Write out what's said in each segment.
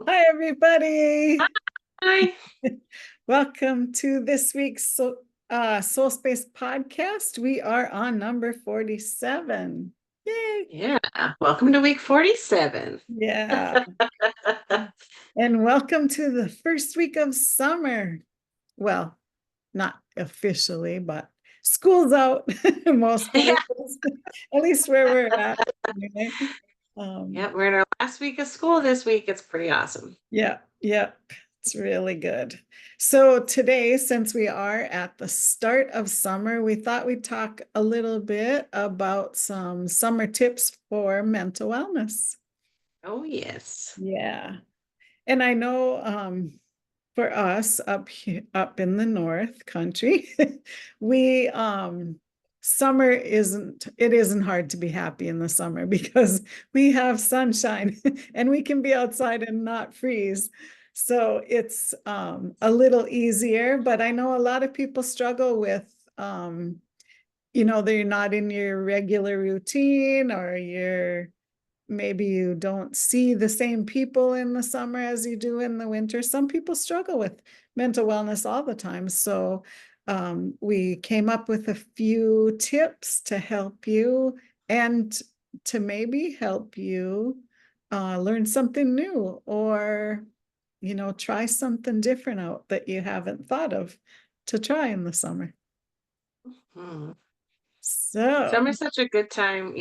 Hi, everybody. Hi. Welcome to this week's SoulSpace podcast. We are on number 47. Yay. Yeah. Welcome to week 47. Yeah. And welcome to the first week of summer. Well, not officially, but school's out most Yeah. places, at least where we're at. Anyway. Um, Yeah. We're in our last week of school this week. It's pretty awesome. Yeah, yeah, it's really good. So today, since we are at the start of summer, we thought we'd talk a little bit about some summer tips for mental wellness. Oh, yes. Yeah. And I know for us up in the North Country, we summer isn't hard to be happy in the summer because we have sunshine and we can be outside and not freeze. So it's a little easier, but I know a lot of people struggle with they're not in your regular routine, or maybe you don't see the same people in the summer as you do in the winter. Some people struggle with mental wellness all the time. So we came up with a few tips to help you and to maybe help you learn something new, or, try something different out that you haven't thought of to try in the summer. Hmm. So, Summer's such a good time,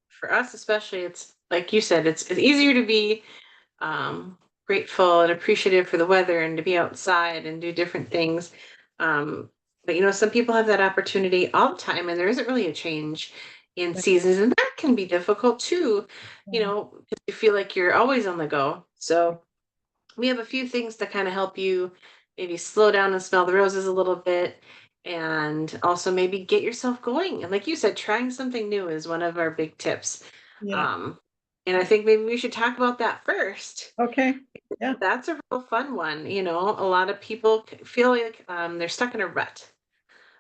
for us especially. It's like you said, it's easier to be um, grateful and appreciative for the weather and to be outside and do different things. Um, but some people have that opportunity all the time, and there isn't really a change in seasons, and that can be difficult too. Because you feel like you're always on the go. So we have a few things to kind of help you maybe slow down and smell the roses a little bit, and also maybe get yourself going. And like you said, trying something new is one of our big tips. yeah. Um, and I think maybe we should talk about that first. Okay. Yeah. That's a real fun one. A lot of people feel like they're stuck in a rut.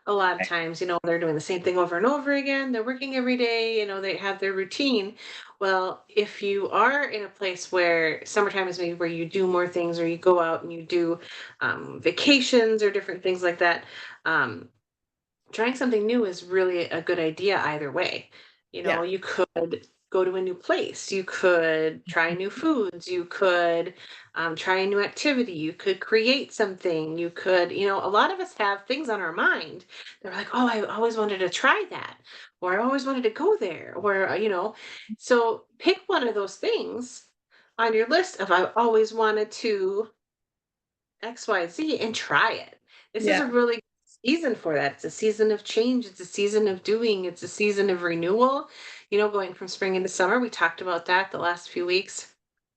A lot of times, they're doing the same thing over and over again. They're working every day, they have their routine. Well, if you are in a place where summertime is maybe where you do more things, or you go out and you do vacations or different things like that, um, trying something new is really a good idea either way. Yeah. You could go to a new place, you could try new foods, you could try a new activity, you could create something, you could, a lot of us have things on our mind. They're like, oh, I always wanted to try that, or I always wanted to go there, or, so pick one of those things on your list of I've always wanted to XYZ and try it. This is Yeah. a really good season for that. It's a season of change. It's a season of doing. It's a season of renewal, going from spring into summer. We talked about that the last few weeks.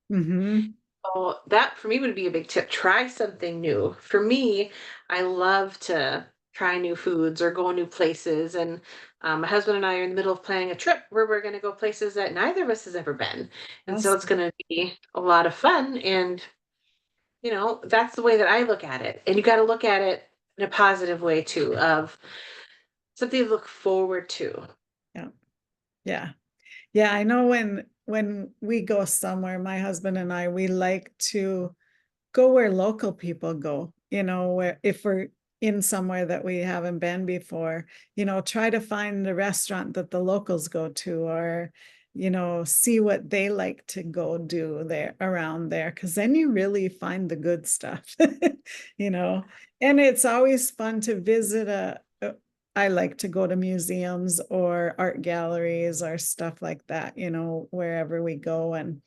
Hmm. So that for me would be a big tip. Try something new. For me, I love to try new foods or go new places. And my husband and I are in the middle of planning a trip where we're going to go places that neither of us has ever been. And so it's Awesome. going to be a lot of fun. And that's the way that I look at it. And you got to look at it in a positive way too, of something to look forward to. Yeah. Yeah. Yeah. I know when we go somewhere, my husband and I, we like to go where local people go, where if we're in somewhere that we haven't been before, try to find the restaurant that the locals go to, or, see what they like to go do there around there. Cause then you really find the good stuff, you know, and it's always fun to visit I like to go to museums or art galleries or stuff like that, wherever we go. And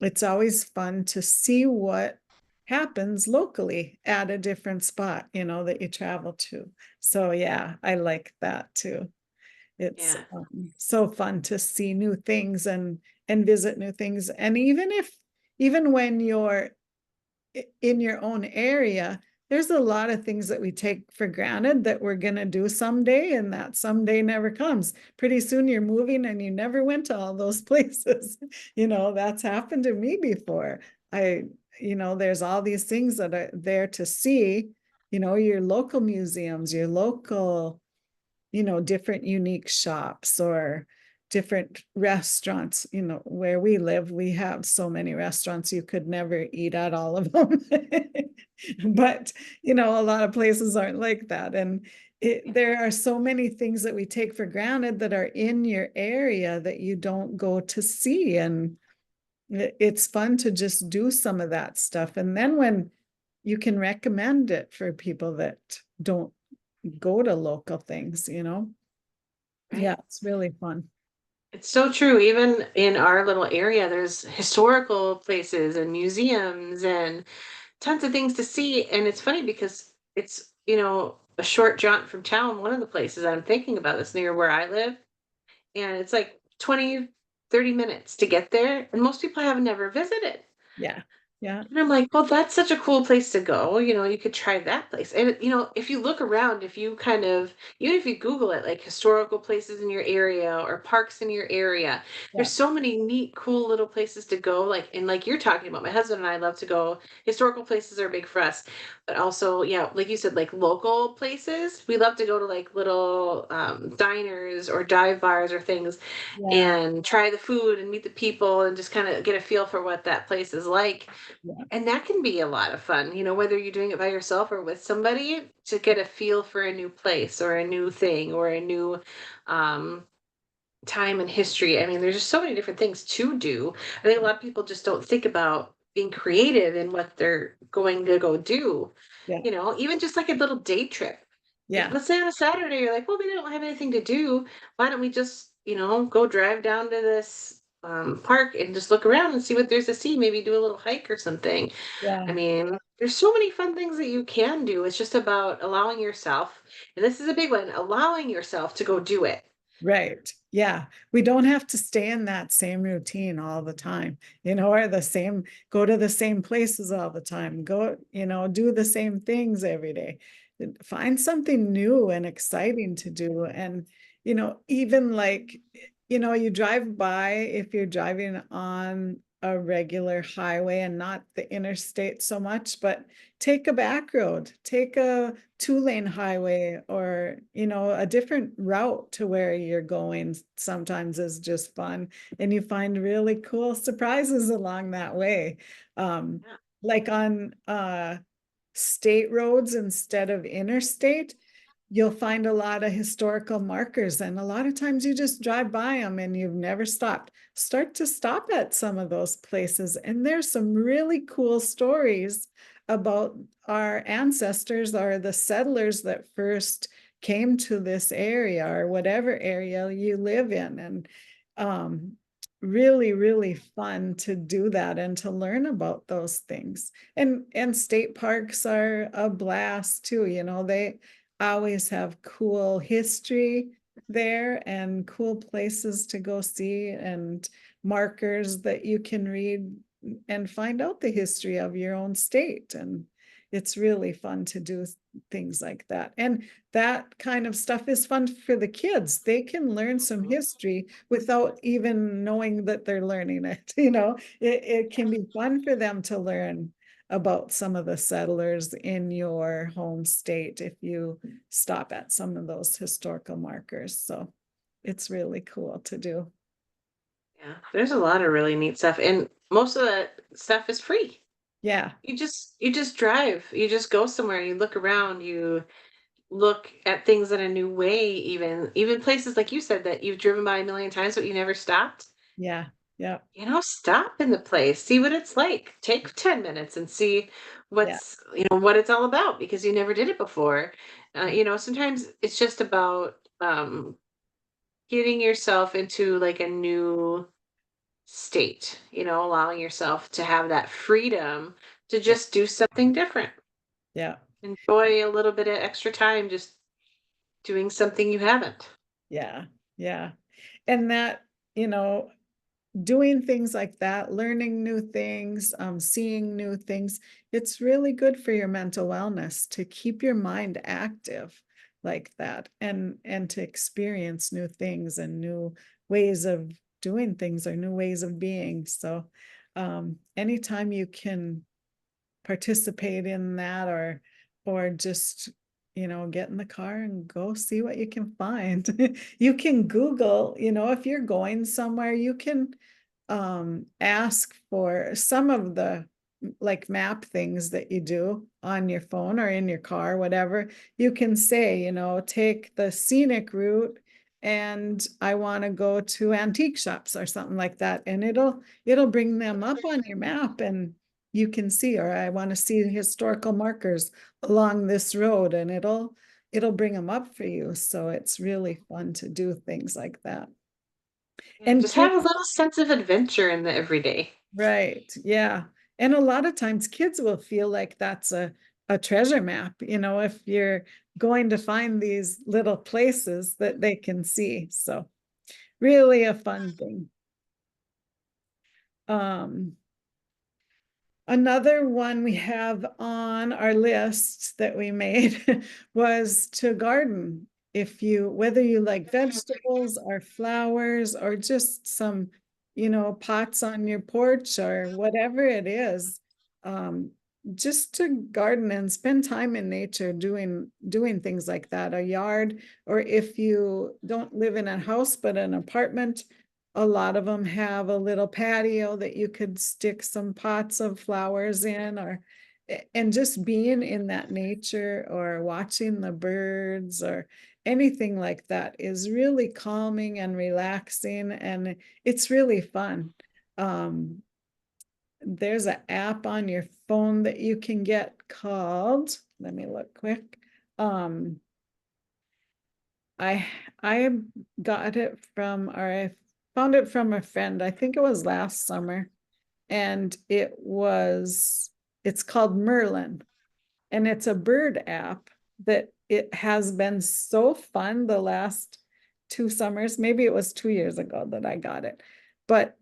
it's always fun to see what happens locally at a different spot, that you travel to. So yeah, I like that too. It's Yeah. so fun to see new things and visit new things. And even when you're in your own area, there's a lot of things that we take for granted that we're going to do someday, and that someday never comes. Pretty soon you're moving and you never went to all those places. That's happened to me before. I, there's all these things that are there to see, your local museums, your local, different unique shops, or different restaurants. Where we live, we have so many restaurants, you could never eat at all of them. But, a lot of places aren't like that. And there are so many things that we take for granted that are in your area that you don't go to see. And it's fun to just do some of that stuff. And then when you can recommend it for people that don't go to local things, Right. yeah, it's really fun. It's so true. Even in our little area, there's historical places and museums and tons of things to see. And it's funny because it's, a short jaunt from town. One of the places I'm thinking about is near where I live. And it's like 20, 30 minutes to get there. And most people have never visited. Yeah, yeah, And I'm like, well, that's such a cool place to go. You could try that place. And, if you look around, if you kind of, even if you Google it, like historical places in your area or parks in your area, yeah, there's so many neat, cool little places to go. And like you're talking about, my husband and I love to go. Historical places are big for us. But also, yeah, like you said, like local places. We love to go to like little diners or dive bars or things yeah, and try the food and meet the people and just kind of get a feel for what that place is like. yeah, And that can be a lot of fun, whether you're doing it by yourself or with somebody to get a feel for a new place or a new thing or a new um, time in history. I mean, there's just so many different things to do. I think a lot of people just don't think about being creative in what they're going to go do, yeah, even just like a little day trip. Like, yeah, let's say on a Saturday, you're like, well, we don't have anything to do. Why don't we just, go drive down to this park and just look around and see what there's to see? Maybe do a little hike or something. I yeah. mean, there's so many fun things that you can do. It's just about allowing yourself, and this is a big one, allowing yourself to go do it. Right. Yeah. We don't have to stay in that same routine all the time, or go to the same places all the time, do the same things every day. Find something new and exciting to do. And, even like, you drive by, if you're driving on a regular highway and not the interstate so much, but take a back road, take a 2-lane highway, or a different route to where you're going sometimes is just fun, and you find really cool surprises along that way. um Yeah. like on state roads instead of interstate, you'll find a lot of historical markers, and a lot of times you just drive by them and you've never stopped. Start to stop at some of those places, and there's some really cool stories about our ancestors or the settlers that first came to this area or whatever area you live in. And um, really, really fun to do that and to learn about those things. And state parks are a blast too. They always have cool history there and cool places to go see and markers that you can read and find out the history of your own state. And it's really fun to do things like that. And that kind of stuff is fun for the kids. They can learn some Mhm. history without even knowing that they're learning it. It can be fun for them to learn about some of the settlers in your home state if you stop at some of those historical markers. So it's really cool to do. Yeah, there's a lot of really neat stuff, and most of that stuff is free. Yeah, You just drive, you just go somewhere, you look around, you look at things in a new way, even places like you said that you've driven by a million times but you never stopped. yeah, yeah, Stop in the place, see what it's like. Take 10 minutes and see yeah, what it's all about because you never did it before. Sometimes it's just about getting yourself into like a new state, allowing yourself to have that freedom to yeah, just do something different. yeah, Enjoy a little bit of extra time just doing something you haven't. yeah, yeah. And that, you know, doing things like that, learning new things, seeing new things, it's really good for your mental wellness to keep your mind active like that, and to experience new things and new ways of doing things or new ways of being. So anytime you can participate in that, or just get in the car and go see what you can find. You can Google, if you're going somewhere, you can ask for some of the like map things that you do on your phone or in your car, whatever. You can say, take the scenic route and I want to go to antique shops or something like that. And it'll bring them up on your map and you can see, or I want to see historical markers along this road, and it'll bring them up for you. So it's really fun to do things like that. Yeah, And just have a kids, little sense of adventure in the everyday. right, yeah. And a lot of times kids will feel like that's a treasure map, if you're going to find these little places that they can see. So really a fun thing. Um, Another one we have on our list that we made was to garden. Whether you like vegetables or flowers or just some, pots on your porch or whatever it is, um, just to garden and spend time in nature doing things like that, a yard, or if you don't live in a house but an apartment, a lot of them have a little patio that you could stick some pots of flowers in, and just being in that nature or watching the birds or anything like that is really calming and relaxing, and it's really fun. Um, there's an app on your phone that you can get called, let me look quick. Um, I I got it from, or I found it from a friend. I think it was last summer, and it's called Merlin, and it's a bird app that it has been so fun the last 2 summers. Maybe it was 2 years ago that I got it, but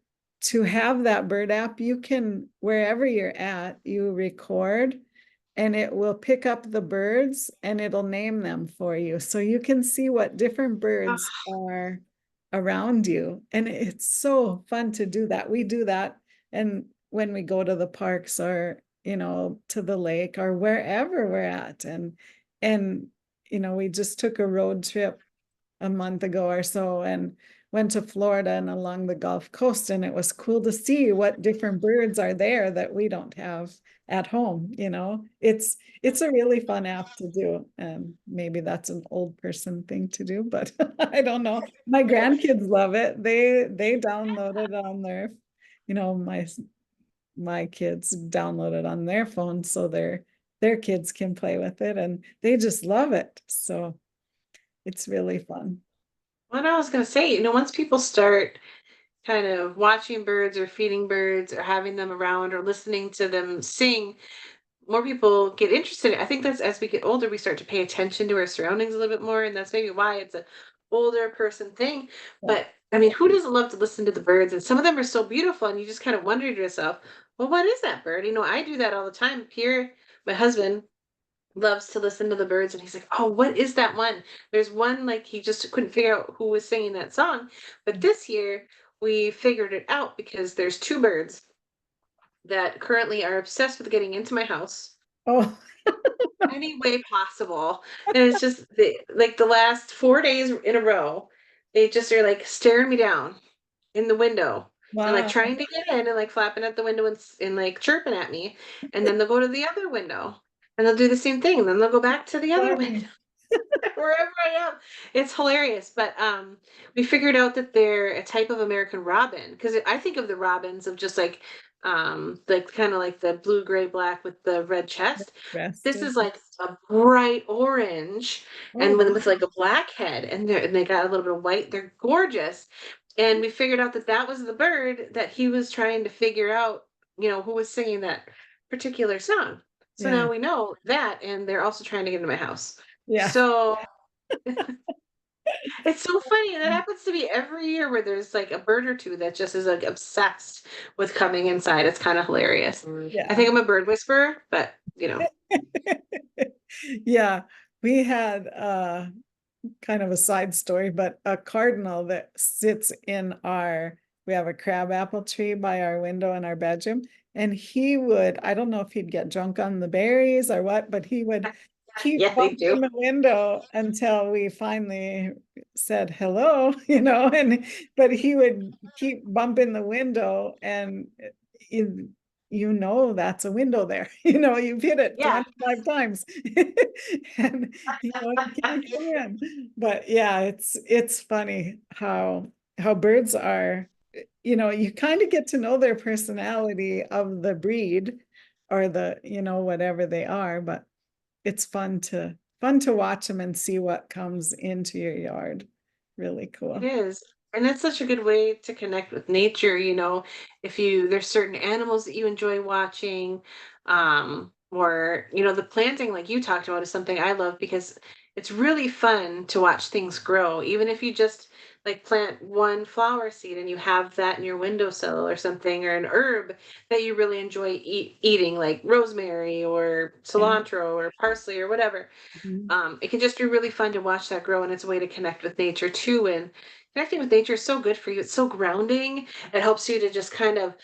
to have that bird app, you can, wherever you're at, you record and it will pick up the birds and it'll name them for you. So you can see what different birds Ah, are around you. And it's so fun to do that. We do that. And when we go to the parks or, to the lake or wherever we're at. And, we just took a road trip a month ago or so and went to Florida and along the Gulf Coast. And it was cool to see what different birds are there that we don't have at home. It's a really fun app to do. And maybe that's an old person thing to do, but I don't know. My grandkids love it. They download it on their, my kids download it on their phone so their kids can play with it and they just love it. So it's really fun. what I was going to say, once people start kind of watching birds or feeding birds or having them around or listening to them sing, more people get interested. I think that's as we get older, we start to pay attention to our surroundings a little bit more, and that's maybe why it's a older person thing. Yeah. But I mean, who doesn't love to listen to the birds? And some of them are so beautiful, and you just kind of wonder to yourself, well, what is that bird? I do that all the time. Here, my husband loves to listen to the birds, and he's like, oh, what is that one? There's one, like, he just couldn't figure out who was singing that song. But this year we figured it out because there's two birds that currently are obsessed with getting into my house Oh, any way possible. And it's just like the last 4 days in a row, they just are like staring me down in the window and like wow. trying to get in and like flapping at the window and like chirping at me. And then they'll go to the other window and they'll do the same thing. And then they'll go back to the other window. Funny. Wherever I am. It's hilarious. But we figured out that they're a type of American robin. Because I think of the robins of just like kind of like the blue, gray, black with the red chest. This Rested. is like a bright orange Oh, and with wow. like a black head and they got a little bit of white. They're gorgeous. And we figured out that that was the bird that he was trying to figure out, who was singing that particular song. So Yeah. now we know that, and they're also trying to get into my house. Yeah. So it's so funny. And that happens to be every year where there's like a bird or two that just is like obsessed with coming inside. It's kind of hilarious. I Yeah. think I'm a bird whisperer, but Yeah. We had kind of a side story, but a cardinal that sits in we have a crab apple tree by our window in our bedroom. And I don't know if he'd get drunk on the berries or what, but he would keep Yeah, they do. bumping the window until we finally said hello, and but he would keep bumping the window and you, that's a window there. You've hit it Yeah. 25 times. And you can't come in. But yeah, it's funny how birds are, you kind of get to know their personality of the breed or whatever they are, but it's fun to watch them and see what comes into your yard. Really It cool. is. And that's such a good way to connect with nature, if there's certain animals that you enjoy watching, or, the planting like you talked about is something I love because it's really fun to watch things grow. Even if you just like plant one flower seed and you have that in your windowsill or something, or an herb that you really enjoy eating, like rosemary or Yeah. cilantro or parsley or whatever. Mhm. It can just be really fun to watch that grow, and it's a way to connect with nature too. And connecting with nature is so good for you. It's so grounding. It helps you to just kind of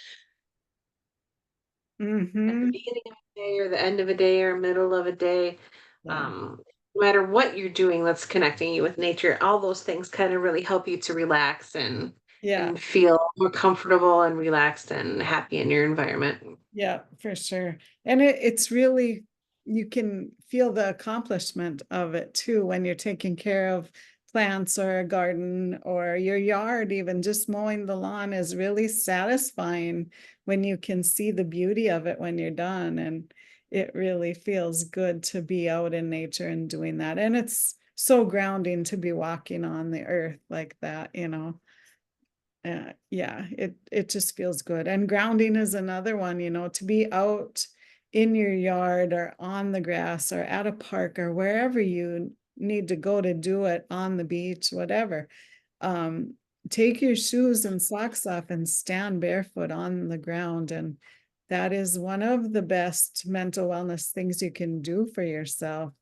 at the Mhm. beginning of a day or the end of a day or middle of a day, Yeah. um, no matter what you're doing that's connecting you with nature, all those things kind of really help you to relax Yeah. and feel more comfortable and relaxed and happy in your environment. Yeah, for sure. And it's really, you can feel the accomplishment of it too when you're taking care of plants or a garden or your yard, even just mowing the lawn is really satisfying when you can see the beauty of it when you're done. And it really feels good to be out in nature and doing that. And it's so grounding to be walking on the earth like that. Yeah, it just feels good. And grounding is another one, to be out in your yard or on the grass or at a park or wherever you need to go to do it, on the beach, whatever. Um, Take your shoes and socks off and stand barefoot on the ground. And that is one of the best mental wellness things you can do for yourself,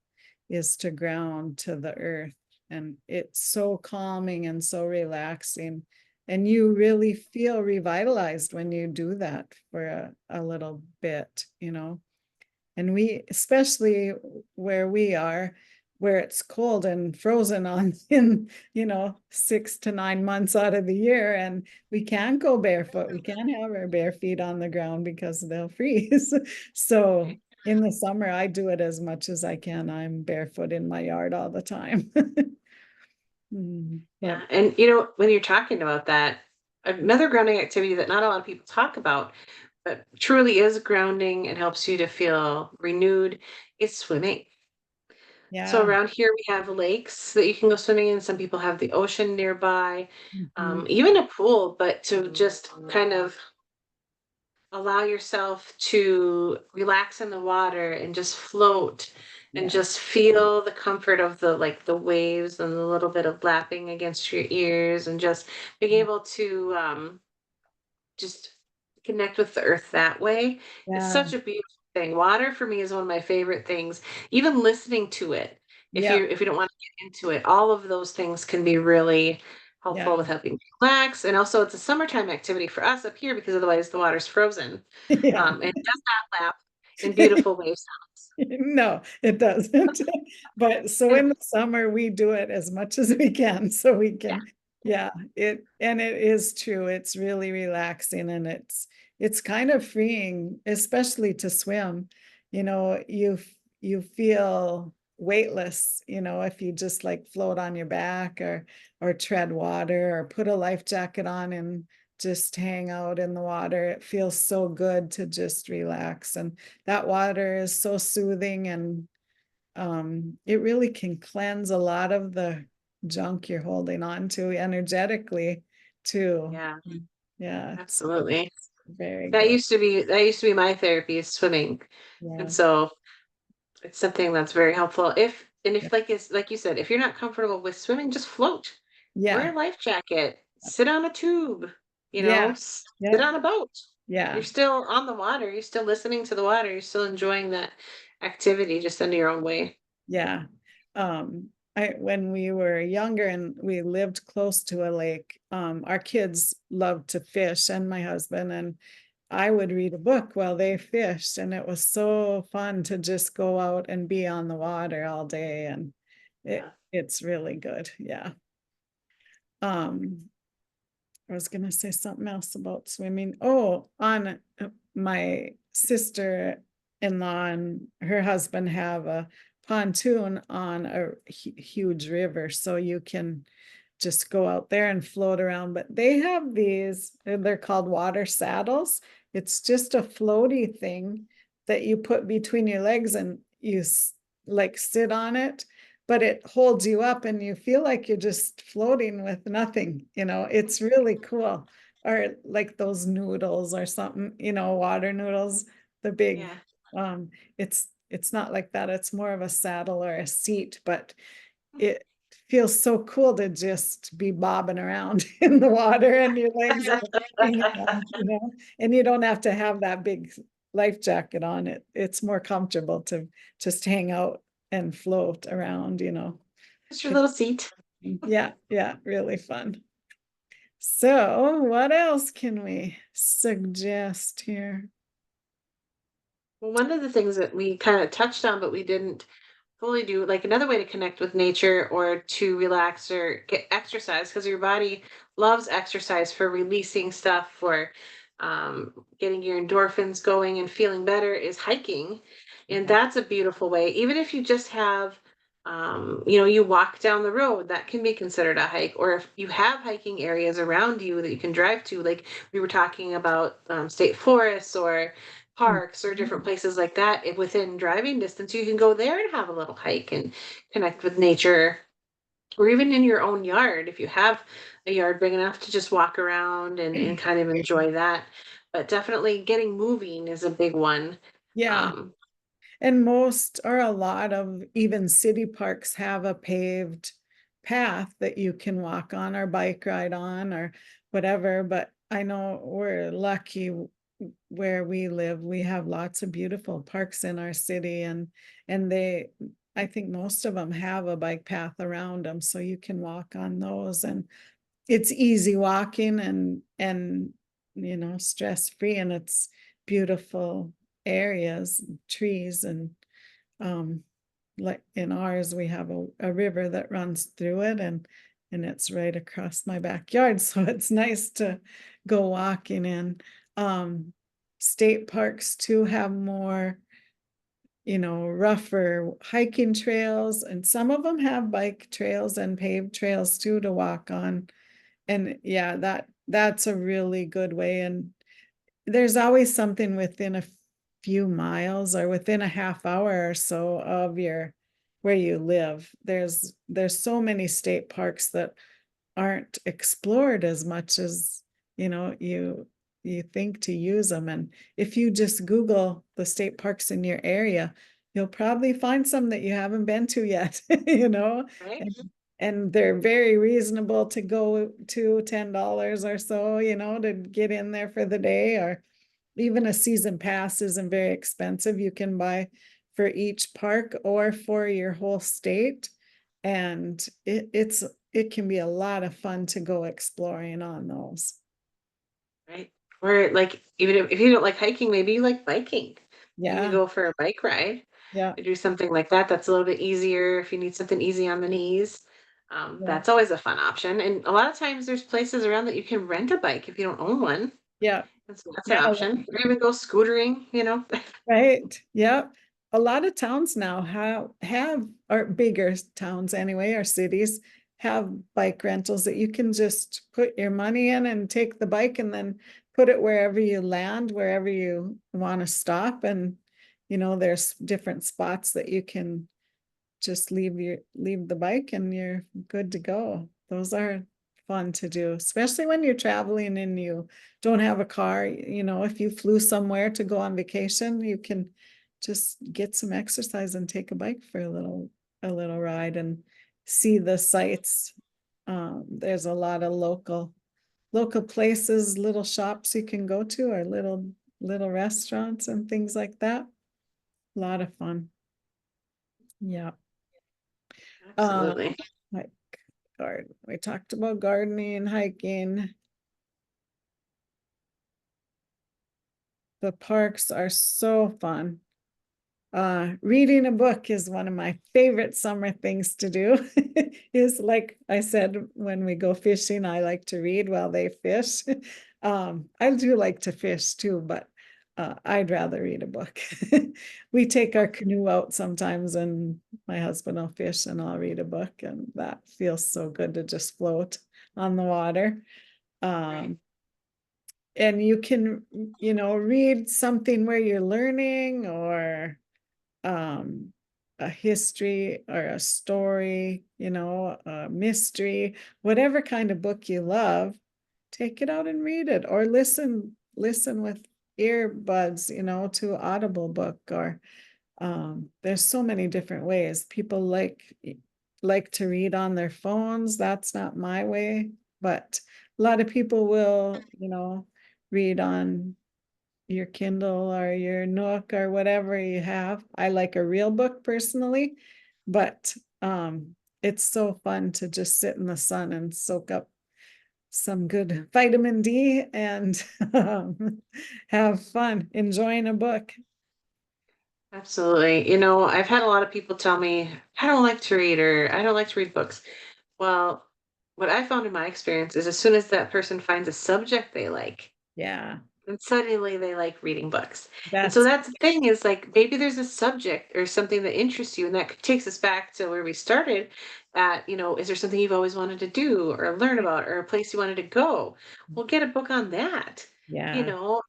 is to ground to the earth. And it's so calming and so relaxing. And you really feel revitalized when you do that for a little bit. And we, especially where we are, where it's cold and frozen on in 6 to 9 months out of the year, and we can't go barefoot, we can't have our bare feet on the ground because they'll freeze. So in the summer I do it as much as I can. I'm barefoot in my yard all the time. But Yeah. And when you're talking about that, another grounding activity that not a lot of people talk about, but truly is grounding and helps you to feel renewed, is swimming. So yeah. around here we have lakes that you can go swimming in. Some people have the ocean nearby, Mhm. even a pool, but to just kind of allow yourself to relax in the water and just float and Yeah. just feel the comfort of the waves and the little bit of lapping against your ears, and just being able to just connect with the earth that way is Yeah. such a beautiful thing. Water for me is one of my favorite things. Even listening to it, if Yeah. you don't want to get into it, all of those things can be really Yeah. helpful with helping you relax. And also, it's a summertime activity for us up here because otherwise the water's frozen, Yeah. and it does not lap in beautiful wave sounds. No, it doesn't. But so And in the summer, we do it as much as we can so we yeah, can, yeah, and it is true. It's really relaxing and it's kind of freeing, especially to swim. You feel weightless, if you just like float on your back or tread water or put a life jacket on and just hang out in the water. It feels so good to just relax. And that water is so soothing, and it really can cleanse a lot of the junk you're holding on to energetically too. yeah, Yeah, it's absolutely. very That good. used to be that used to be my therapy, is swimming. Yeah. And so it's something that's very helpful. Yeah. Like you said, if you're not comfortable with swimming, just float. Wear Yeah. a life jacket. Sit on a tube. Yeah. Sit Yeah. on a boat. You're Yeah. still on the water. You're still listening to the water. You're still enjoying that activity just in your own way. Yeah. When we were younger and we lived close to a lake, our kids loved to fish, and my husband, I would read a book while they fished, and it was so fun to just go out and be on the water all day, and Yeah. it's really good. Yeah. Um, I was gonna say something else about swimming. Oh, on my sister-in-law and her husband have a pontoon on a huge river, so you can just go out there and float around. But they have these, they're called water saddles. It's just a floaty thing that you put between your legs and you like sit on it, but it holds you up and you feel like you're just floating with nothing. It's really cool. Or like those noodles or something, water noodles, the big, Yeah. it's not like that. It's more of a saddle or a seat, but it feels so cool to just be bobbing around in the water and your legs are hanging out. And you don't have to have that big life jacket on it. It's more comfortable to just hang out and float around. Just your little seat. Yeah, yeah, really fun. So what else can we suggest here? Well, one of the things that we kind of touched on, but we didn't fully do, like another way to connect with nature or to relax or get exercise, because your body loves exercise for releasing stuff, for getting your endorphins going and feeling better, is hiking. And that's a beautiful way. Even if you just have, you walk down the road, that can be considered a hike. Or if you have hiking areas around you that you can drive to, like we were talking about, state forests or parks or different places like that, within driving distance, you can go there and have a little hike and connect with nature. Or even in your own yard, if you have a yard big enough to just walk around and kind of enjoy that. But definitely getting moving is a big one. Yeah. um And most or a lot of even city parks have a paved path that you can walk on or bike ride on or whatever. But I know we're lucky where we live. We have lots of beautiful parks in our city, and I think most of them have a bike path around them, so you can walk on those, and it's easy walking and stress free, and it's beautiful areas, trees, and um like in ours we have a river that runs through it, and it's right across my backyard, so it's nice to go walking in. State parks too have more rougher hiking trails, and some of them have bike trails and paved trails too to walk on. And yeah, that's a really good way. And there's always something within a few miles or within a half hour or so of your where you live. There's so many state parks that aren't explored as much as you think to use them. And if you just Google the state parks in your area, you'll probably find some that you haven't been to yet. right. And they're very reasonable to go to, $10 or so, to get in there for the day. Or even a season pass isn't very expensive. You can buy for each park or for your whole state. And it can be a lot of fun to go exploring on those. Right. Or like, even if you don't like hiking, maybe you like biking. You could Yeah, go for a bike ride yeah, or do something like that. That's a little bit easier if you need something easy on the knees. yeah, That's always a fun option. And a lot of times there's places around that you can rent a bike if you don't own one. yeah, And so that's an yeah. option. Or even go scootering. Right. Yep. A lot of towns now have or bigger towns anyway, or cities have bike rentals that you can just put your money in and take the bike and then put it wherever you land, wherever you want to stop. And there's different spots that you can just leave the bike and you're good to go. Those are fun to do, especially when you're traveling and you don't have a car. If you flew somewhere to go on vacation, you can just get some exercise and take a bike for a little ride and see the sights. There's a lot of local places, little shops you can go to, or little restaurants and things like that. A lot of fun. Yeah. Um, Absolutely. like we talked about gardening, hiking. The parks are so fun. Reading a book is one of my favorite summer things to do. Is like I said, when we go fishing, I like to read while they fish. I do like to fish too, but I'd rather read a book. We take our canoe out sometimes, and my husband will fish, and I'll read a book, and that feels so good to just float on the water. Right. Um, and you can, read something where you're learning, or um, a history or a story, a mystery, whatever kind of book you love, take it out and read it, or listen with earbuds, to Audible book, or there's so many different ways. People like to read on their phones. That's not my way, but a lot of people will, read on your Kindle or your Nook or whatever you have. I like a real book personally, but it's so fun to just sit in the sun and soak up some good vitamin D and have fun enjoying a book. Absolutely. I've had a lot of people tell me, I don't like to read or I don't like to read books. Well, what I found in my experience is as soon as that person finds a subject they like, Yeah, and suddenly they like reading books. And so that's that's the thing is like maybe there's a subject or something that interests you, and that takes us back to where we started at, is there something you've always wanted to do or learn about or a place you wanted to go? Well, get a book on that. You yeah, know,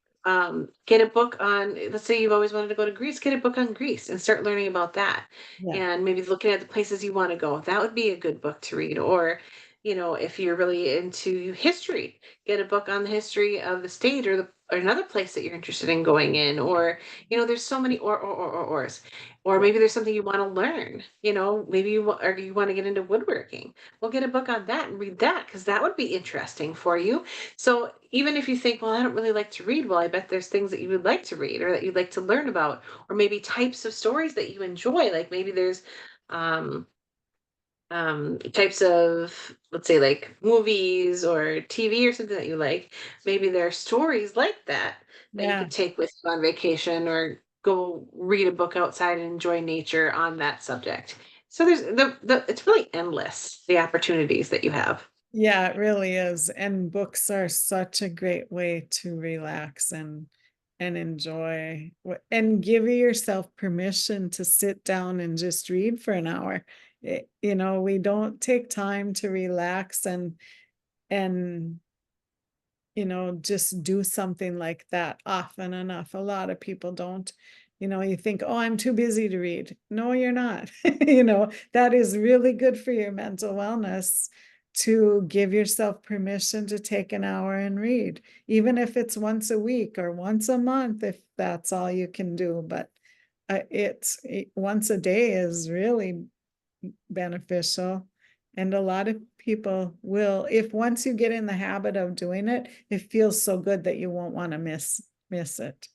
get a book on, let's say you've always wanted to go to Greece, get a book on Greece and start learning about that. yeah, And maybe looking at the places you want to go. That would be a good book to read. Or, if you're really into history, get a book on the history of the state or another place that you're interested in going in. Or, there's so many ors. Or yeah, maybe there's something you want to learn. Maybe or you want to get into woodworking. Well, get a book on that and read that because that would be interesting for you. So even if you think, well, I don't really like to read, well, I bet there's things that you would like to read or that you'd like to learn about, or maybe types of stories that you enjoy. Like maybe there's um, types of, let's say, like movies or TV or something that you like. Maybe there are stories like that that you yeah. could take with you on vacation or go read a book outside and enjoy nature on that subject. So there's the it's really endless the opportunities that you have. Yeah, it really is. And books are such a great way to relax and enjoy and give yourself permission to sit down and just read for an hour. We don't take time to relax and just do something like that often enough. A lot of people don't. You think, oh, I'm too busy to read. No, you're not. That is really good for your mental wellness to give yourself permission to take an hour and read, even if it's once a week or once a month, if that's all you can do. But once a day is really beneficial. And a lot of people will, if once you get in the habit of doing it, it feels so good that you won't want to miss it.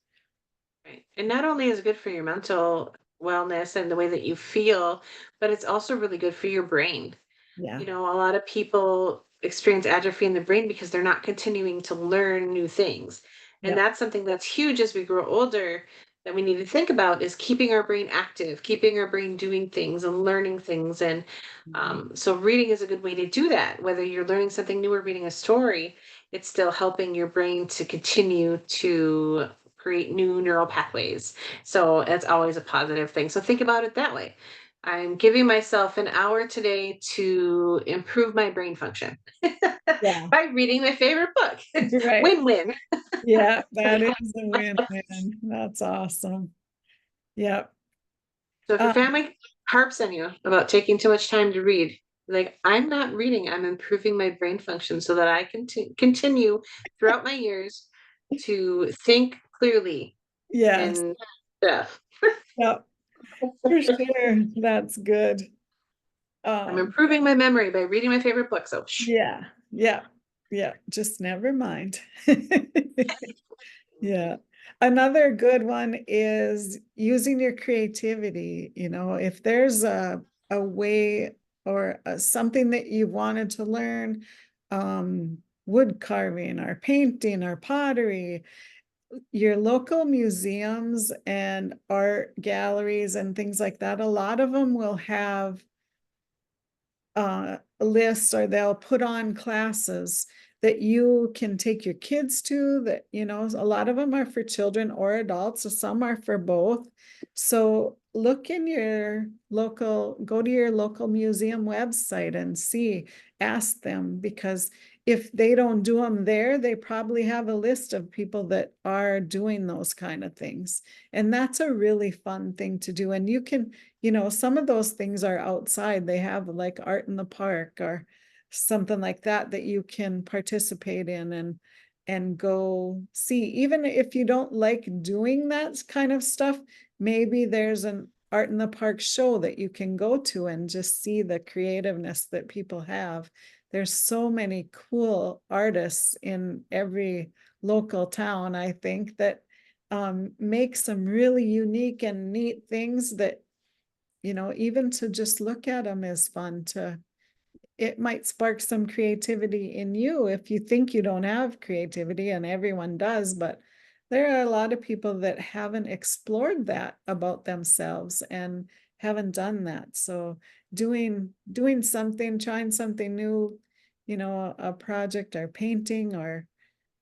Right. And not only is it good for your mental wellness and the way that you feel, but it's also really good for your brain. Yeah. A lot of people experience atrophy in the brain because they're not continuing to learn new things. And Yeah. that's something that's huge as we grow older that we need to think about is keeping our brain active, keeping our brain doing things and learning things. And Mhm. so reading is a good way to do that. Whether you're learning something new or reading a story, it's still helping your brain to continue to create new neural pathways. So it's always a positive thing. So think about it that way. I'm giving myself an hour today to improve my brain function Yeah. by reading my favorite book. Right. Win-win. Yeah, that is a win-win. That's awesome. Yep. So if your Um, family harps on you about taking too much time to read, like I'm not reading, I'm improving my brain function so that I can continue throughout my years to think clearly yes. and stuff. Yep. For sure. That's good. I'm Um, improving my memory by reading my favorite book. So shh. yeah. Yeah. Yeah. Just never mind. Yeah. Another good one is using your creativity. If there's a way or something that you wanted to learn, wood carving or painting or pottery, your local museums and art galleries and things like that, a lot of them will have lists, or they'll put on classes that you can take your kids to, that, you know, a lot of them are for children or adults, so some are for both. So look in your local, go to your local museum website and see, ask them, because if they don't do them there, they probably have a list of people that are doing those kind of things. And that's a really fun thing to do. And you can, you know, some of those things are outside. They have like art in the park or something like that that you can participate in and go see. Even if you don't like doing that kind of stuff, maybe there's an art in the park show that you can go to and just see the creativeness that people have. There's so many cool artists in every local town, I think, that make some really unique and neat things that, you know, even to just look at them is fun. To, it might spark some creativity in you if you think you don't have creativity, and everyone does, but there are a lot of people that haven't explored that about themselves and haven't done that. So doing something, trying something new, you know, a project or painting, or,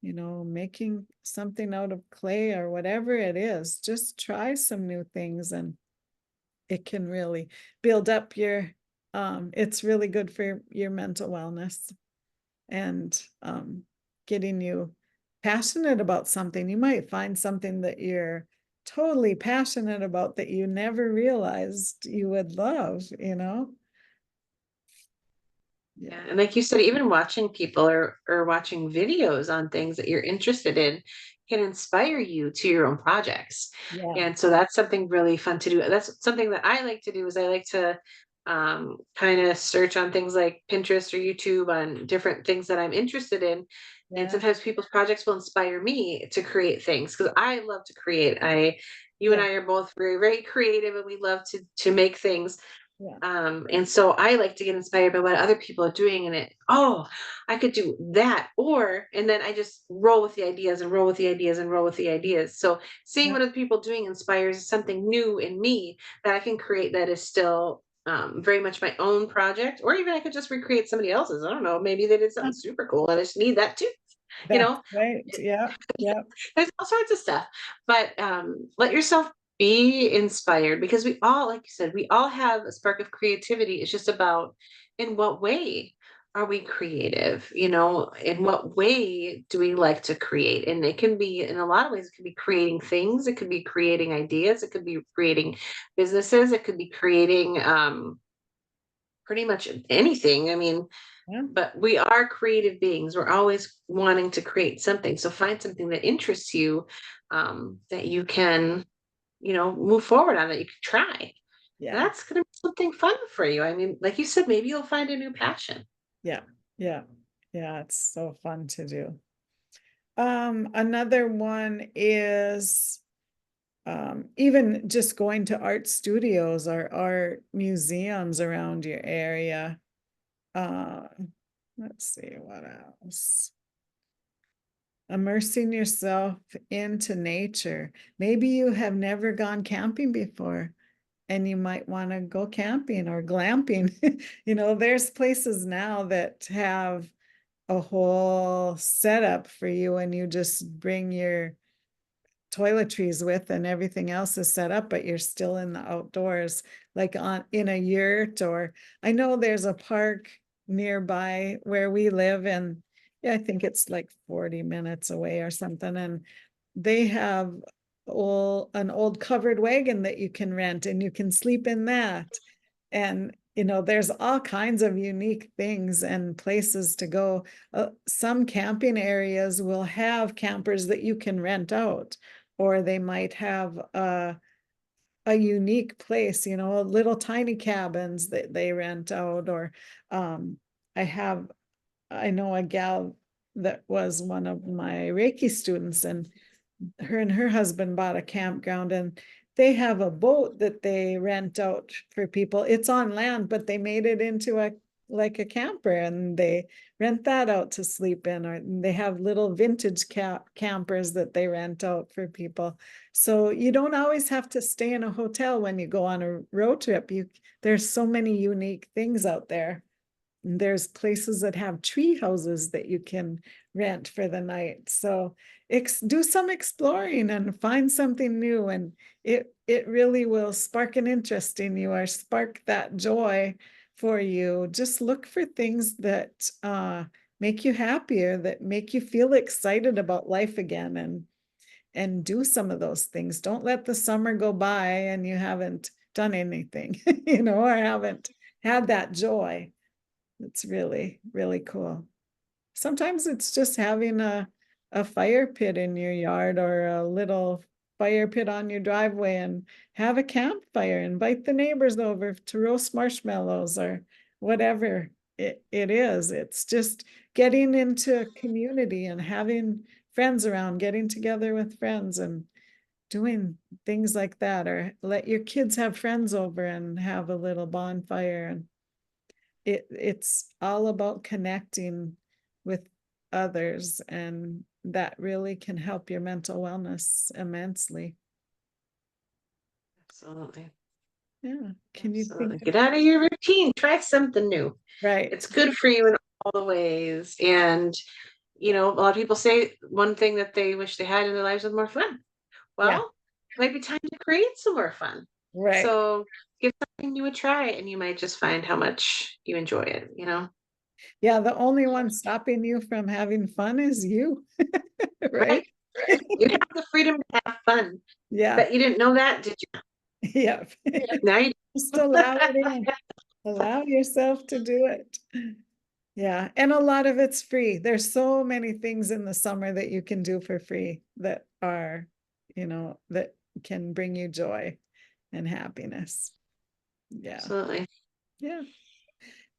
you know, making something out of clay or whatever it is, just try some new things, and it can really build up your, it's really good for your mental wellness, and getting you passionate about something. You might find something that you're totally passionate about that you never realized you would love, you know? Yeah. Yeah, and like you said, even watching people or watching videos on things that you're interested in can inspire you to your own projects. Yeah. And so that's something really fun to do. That's something that I like to do is I like to kind of search on things like Pinterest or YouTube on different things that I'm interested in. And Yeah. sometimes people's projects will inspire me to create things because I love to create. You and Yeah. I are both very, very creative and we love to make things. Yeah. And so I like to get inspired by what other people are doing in it. Oh, I could do that. Or, and then I just roll with the ideas and roll with the ideas and roll with the ideas. So seeing Yeah. what other people are doing inspires something new in me that I can create that is still very much my own project. Or even I could just recreate somebody else's. I don't know. Maybe they did something super cool and I just need that too. You That's know, right. Yeah. Yeah. there's all sorts of stuff, but let yourself be inspired because we all, like you said, we all have a spark of creativity. It's just about in what way are we creative, you know, in what way do we like to create? And it can be in a lot of ways, it could be creating things, it could be creating ideas, it could be creating businesses, it could be creating pretty much anything. I mean, Yeah. but we are creative beings. We're always wanting to create something. So find something that interests you, that you can, you know, move forward on, that you can try. Yeah. That's going to be something fun for you. I mean, like you said, maybe you'll find a new passion. Yeah. Yeah. Yeah. It's so fun to do. Another one is even just going to art studios or art museums around your area. Uh, let's see what else. Immersing yourself into nature. Maybe you have never gone camping before, and you might want to go camping or glamping. You know, there's places now that have a whole setup for you, and you just bring your toiletries with, and everything else is set up, but you're still in the outdoors, like on in a yurt. Or I know there's a park nearby where we live, and yeah, I think it's like 40 minutes away or something, and they have an old covered wagon that you can rent, and you can sleep in that. And you know, there's all kinds of unique things and places to go. Some camping areas will have campers that you can rent out, or they might have a unique place, you know, little tiny cabins that they rent out. Or um, I know a gal that was one of my Reiki students, and her husband bought a campground, and they have a boat that they rent out for people. It's on land, but they made it into like a camper, and they rent that out to sleep in, or they have little vintage campers that they rent out for people. So you don't always have to stay in a hotel when you go on a road trip. There's so many unique things out there. There's places that have tree houses that you can rent for the night. So do some exploring and find something new, and it really will spark an interest in you or spark that joy for you. Just look for things that make you happier, that make you feel excited about life again, and do some of those things. Don't let the summer go by and you haven't done anything, or haven't had that joy. It's really, really cool. Sometimes it's just having a fire pit in your yard, or a little fire pit on your driveway, and have a campfire. Invite the neighbors over to roast marshmallows or whatever it is. It's just getting into community and having friends around, getting together with friends and doing things like that. Or let your kids have friends over and have a little bonfire. And it's all about connecting with others, and that really can help your mental wellness immensely. Absolutely. Yeah. Can you Absolutely. think of, Get out of your routine. Try something new. right? It's good for you in all the ways. And, a lot of people say one thing that they wish they had in their lives was more fun. Yeah, Well, it might be time to create some more fun. right. So give something new a try, and you might just find how much you enjoy it. Yeah, the only one stopping you from having fun is you, right? Right? You have the freedom to have fun. Yeah, But you didn't know that, did you? yeah. Now you Just allow it in. Allow yourself to do it. Yeah, and a lot of it's free. There's so many things in the summer that you can do for free that are, that can bring you joy and happiness. Yeah. absolutely. Yeah.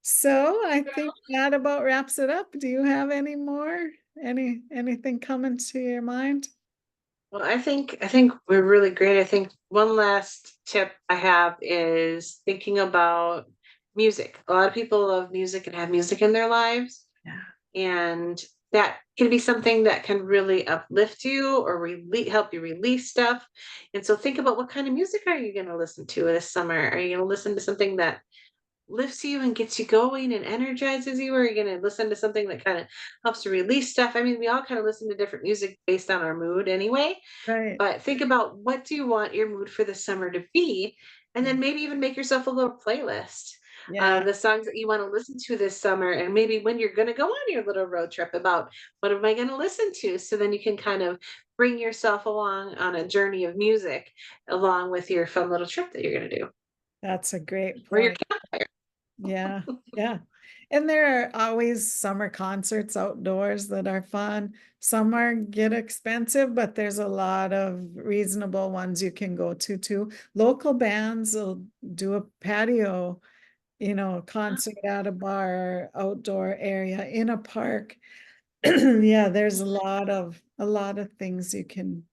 So I think that about wraps it up. Do you have any more? Anything coming to your mind? Well, I think we're really great. I think one last tip I have is thinking about music. A lot of people love music and have music in their lives, Yeah. and that can be something that can really uplift you or help you release stuff. And so think about, what kind of music are you going to listen to this summer? Are you going to listen to something that lifts you and gets you going and energizes you? Or are you going to listen to something that kind of helps you release stuff? I mean, we all kind of listen to different music based on our mood anyway, Right. but think about, what do you want your mood for the summer to be? And Yeah. then maybe even make yourself a little playlist Yeah. of the songs that you want to listen to this summer. And maybe when you're going to go on your little road trip, about, what am I going to listen to? So then you can kind of bring yourself along on a journey of music along with your fun little trip that you're going to do, That's a great or your point. campfire. Yeah. Yeah. And there are always summer concerts outdoors that are fun. Some are get expensive, but there's a lot of reasonable ones you can go to too. Local bands will do a patio, concert at a bar, outdoor area in a park. Yeah, there's a lot of things you can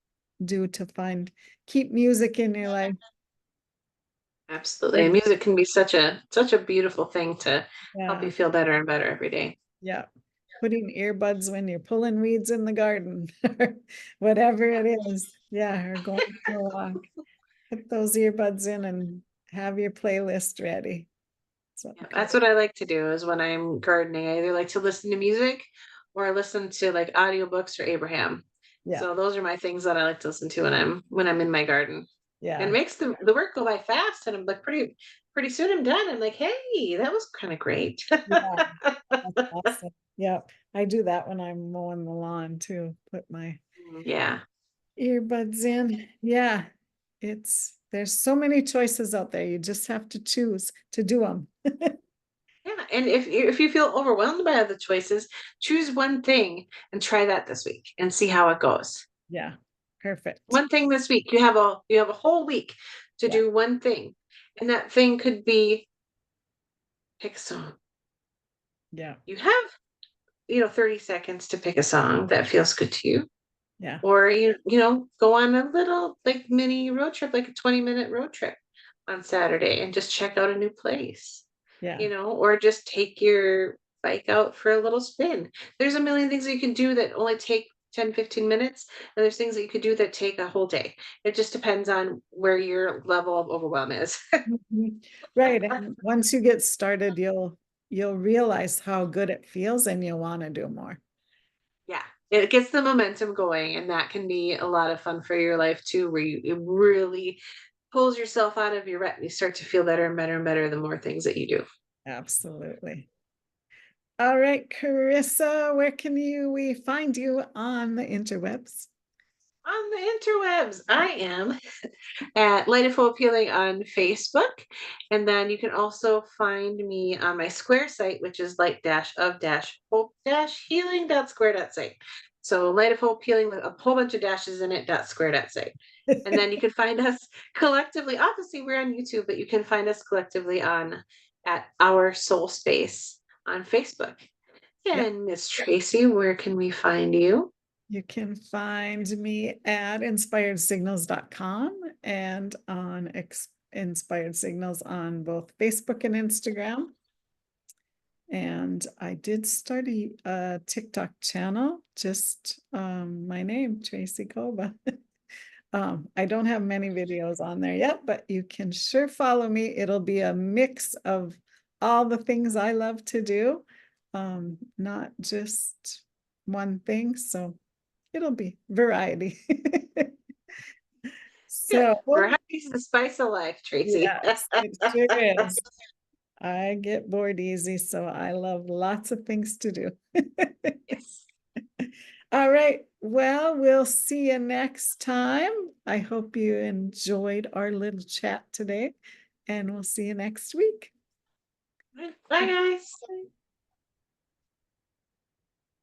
do to keep music in your life. Absolutely. And Like, music can be such a beautiful thing to help yeah, you feel better and better every day. yeah. Putting earbuds when you're pulling weeds in the garden, or whatever it is. Yeah, or going for a walk. Put those earbuds in and have your playlist ready. So Yeah, that's great. what I like to do, is when I'm gardening. I either like to listen to music or I listen to like audiobooks or Abraham. Yeah, So those are my things that I like to listen to when I'm in my garden. And it yeah, makes the work go by fast, and I'm like, pretty soon I'm done. I'm like, hey, that was kind of great. yeah. That's awesome. Yeah, I do that when I'm mowing the lawn too. Put my Yeah. earbuds in. Yeah, there's so many choices out there. You just have to choose to do them. Yeah. And if you feel overwhelmed by other choices, choose one thing and try that this week and see how it goes. Yeah, perfect. One thing this week. You have a whole week to Yeah, do one thing. And that thing could be, pick a song. yeah, You have 30 seconds to pick a song that feels good to you. yeah, Or go on a little like mini road trip, like a 20-minute road trip on Saturday, and just check out a new place. Yeah. or just take your bike out for a little spin. There's a million things that you can do that only take 10, 15 minutes. And there's things that you could do that take a whole day. It just depends on where your level of overwhelm is. Mhm. Right. And once you get started, you'll realize how good it feels and you'll want to do more. Yeah. It gets the momentum going, and that can be a lot of fun for your life too, where it really pulls yourself out of your rut and you start to feel better and better and better the more things that you do. Absolutely. All right, Carissa, where can we find you on the interwebs? On the interwebs, I am at Light of Hope Healing on Facebook. And then you can also find me on my Square site, which is light of hope healing.square.site. So Light of Hope Healing with a whole bunch of dashes in it, .square.site. And then you can find us collectively. Obviously, we're on YouTube, but you can find us collectively on at our SoulSpace on Facebook. Yep. And Miss Tracy, where can we find you? You can find me at inspiredsignals.com and on Inspired Signals on both Facebook and Instagram. And I did start a TikTok channel, just my name, Tracy Koba. I don't have many videos on there yet, but you can sure follow me. It'll be a mix of all the things I love to do, not just one thing. So it'll be variety. Good. So, Variety's the spice of life, Tracy. yes, it sure is. I get bored easy, so I love lots of things to do. Yes. All right. Well, we'll see you next time. I hope you enjoyed our little chat today, and we'll see you next week. Bye, guys.